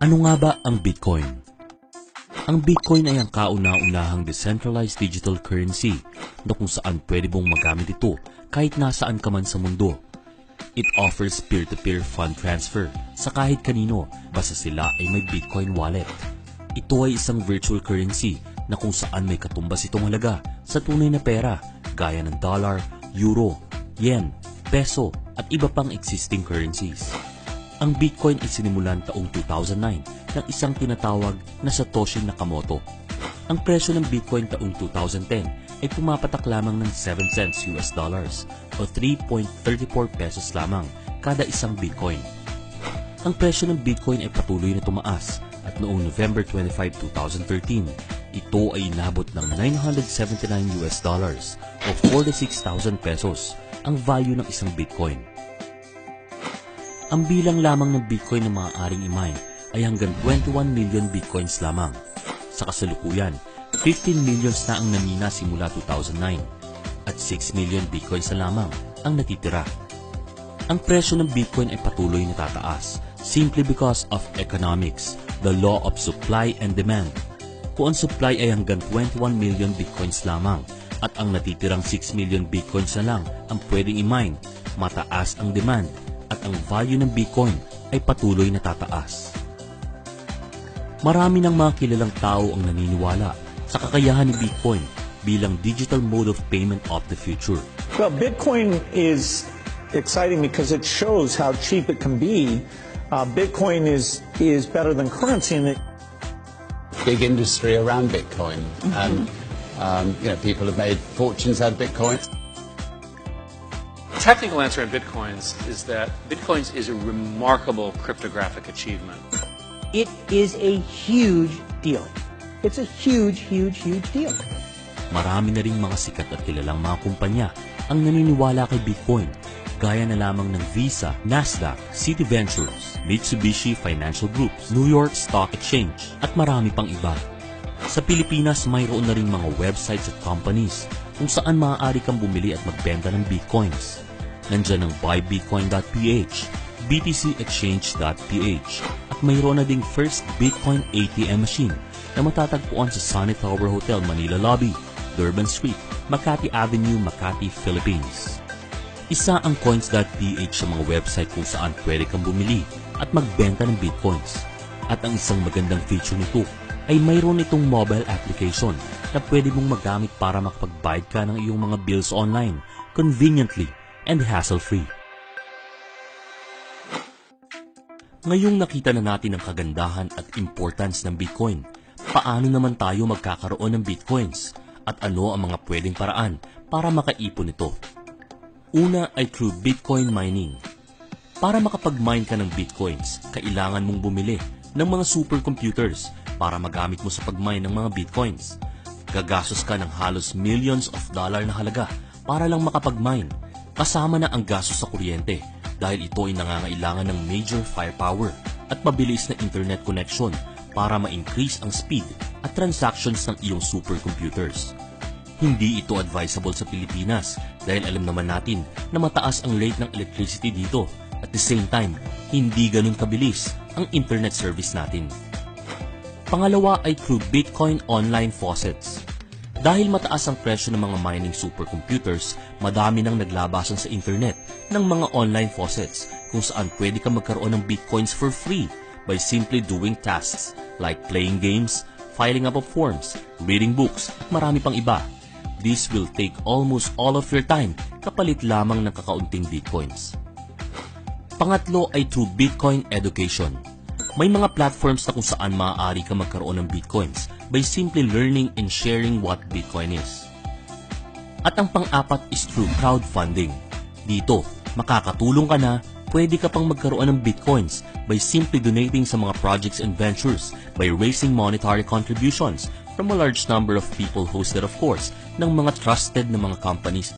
Ano nga ba ang Bitcoin? Ang Bitcoin ay ang kauna-unahang decentralized digital currency na kung saan pwede mong magamit ito kahit nasaan ka man sa mundo. It offers peer-to-peer fund transfer sa kahit kanino basta sila ay may Bitcoin wallet. Ito ay isang virtual currency na kung saan may katumbas itong halaga sa tunay na pera gaya ng dollar, euro, yen, peso at iba pang existing currencies. Ang Bitcoin ay sinimulan taong 2009 ng isang tinatawag na Satoshi Nakamoto. Ang presyo ng Bitcoin taong 2010 ay pumapatak lamang ng 7 cents US dollars o 3.34 pesos lamang kada isang Bitcoin. Ang presyo ng Bitcoin ay patuloy na tumaas at noong November 25, 2013, ito ay inabot ng 979 US dollars o 46,000 pesos ang value ng isang Bitcoin. Ang bilang lamang ng Bitcoin na maaaring i-mine ay hanggang 21 million Bitcoins lamang. Sa kasalukuyan, 15 millions na ang namina simula 2009 at 6 million Bitcoins na lamang ang natitira. Ang presyo ng Bitcoin ay patuloy na tataas simply because of economics, the law of supply and demand. Kung ang supply ay hanggang 21 million Bitcoins lamang at ang natitirang 6 million Bitcoins na lang ang pwedeng i-mine, mataas ang demand at ang value ng Bitcoin ay patuloy na tataas. Marami ng mga kilalang tao ang naniniwala sa kakayahan ni Bitcoin bilang digital mode of payment of the future. Well, Bitcoin is exciting because it shows how cheap it can be. Bitcoin is better than currency in it. Big industry around Bitcoin, and people have made fortunes out of Bitcoin. Technical answer on Bitcoins is that Bitcoins is a remarkable cryptographic achievement. It is a huge deal. It's a huge, huge, huge deal. Marami na ring mga sikat at kilalang mga kumpanya ang naniniwala kay Bitcoin, gaya na lamang ng Visa, Nasdaq, Citi Ventures, Mitsubishi Financial Groups, New York Stock Exchange, at marami pang iba. Sa Pilipinas, mayroon na ring mga websites at companies kung saan maaari kang bumili at magbenta ng Bitcoins. Nandiyan ang buybitcoin.ph, btcexchange.ph, at mayroon na ding first Bitcoin ATM machine na matatagpuan sa Sunny Tower Hotel, Manila Lobby, Durban Street, Makati Avenue, Makati, Philippines. Isa ang coins.ph sa mga website kung saan pwede kang bumili at magbenta ng Bitcoins. At ang isang magandang feature nito ay mayroon itong mobile application na pwede mong magamit para makapagbayad ka ng iyong mga bills online, conveniently and hassle-free. Ngayong nakita na natin ang kagandahan at importance ng Bitcoin, paano naman tayo magkakaroon ng Bitcoins at ano ang mga pwedeng paraan para makaipon ito? Una ay through Bitcoin mining. Para makapag-mine ka ng Bitcoins, kailangan mong bumili ng mga supercomputers para magamit mo sa pag-mine ng mga Bitcoins. Gagastos ka ng halos millions of dollar na halaga para lang makapag-mine, kasama na ang gastos sa kuryente dahil ito ay nangangailangan ng major firepower at mabilis na internet connection para ma-increase ang speed at transactions ng iyong supercomputers. Hindi ito advisable sa Pilipinas dahil alam naman natin na mataas ang rate ng electricity dito. At the same time, hindi ganun kabilis ang internet service natin. Pangalawa ay through Bitcoin online faucets. Dahil mataas ang presyo ng mga mining supercomputers, madami nang naglabasan sa internet ng mga online faucets kung saan pwede ka magkaroon ng Bitcoins for free by simply doing tasks like playing games, filing up of forms, reading books, at marami pang iba. This will take almost all of your time kapalit lamang ng kakaunting Bitcoins. Pangatlo ay through Bitcoin education. May mga platforms na kung saan maaari ka magkaroon ng Bitcoins by simply learning and sharing what Bitcoin is. At ang pang-apat is through crowdfunding. Dito, makakatulong ka na, pwede ka pang magkaroon ng Bitcoins by simply donating sa mga projects and ventures by raising monetary contributions from a large number of people hosted of course ng mga trusted na mga companies